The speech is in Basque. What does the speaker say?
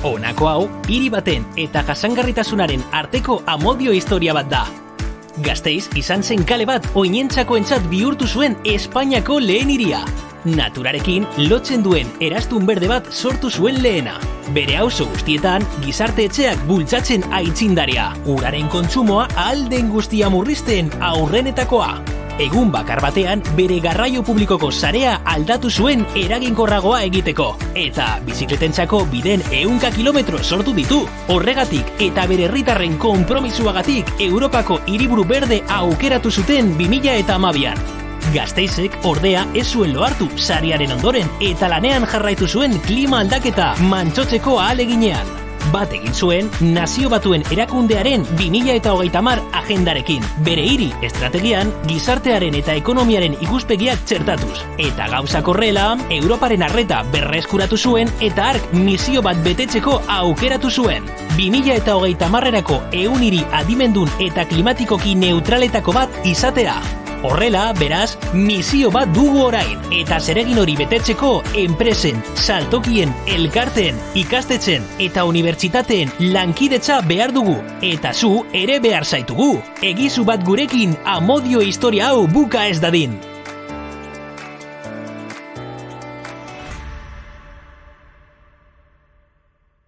Honako hau, hiri baten eta jasangarritasunaren arteko amodio historia bat da. Gasteiz izan zen kale bat oinentxakoentzat bihurtu zuen Espainiako lehen hiria. Naturarekin lotzen duen eraztun berde bat sortu zuen lehena. Bere auzo guztietan gizarte etxeak bultzatzen aitzindaria. Uraren kontsumoa ahal den guztia murrizten aurrenetakoa. Egun bakar batean bere garraio publikoko sarea aldatu zuen eraginkorragoa egiteko. Eta bizikletentzako biden 100 kilometro sortu ditu. Horregatik eta bere herritarren konpromisuagatik Europako hiriburu berde aukeratu zuten 2012an. Gazteizek ordea ez zuen lohartu sariaren ondoren eta lanean jarraitu zuen klima aldaketa mantsotzeko ahaleginean. Bat egin zuen Nazio Batuen Erakundearen 2030 agendarekin. Bere hiri estrategian gizartearen eta ekonomiaren ikuspegiak txertatuz. Eta gauzak horrela, Europaren arreta berreskuratu zuen eta hark misio bat betetzeko aukeratu zuen. 2030erako 100 hiri adimendun eta klimatikoki neutraletako bat izatea. Horrela, beraz, misio bat dugu orain, eta zeregin hori betetzeko enpresen, saltokien, elkarteen, ikastetxen eta unibertsitateen lankidetza behar dugu, eta zu ere behar zaitugu. Egizu bat gurekin amodio historia hau buka ez dadin.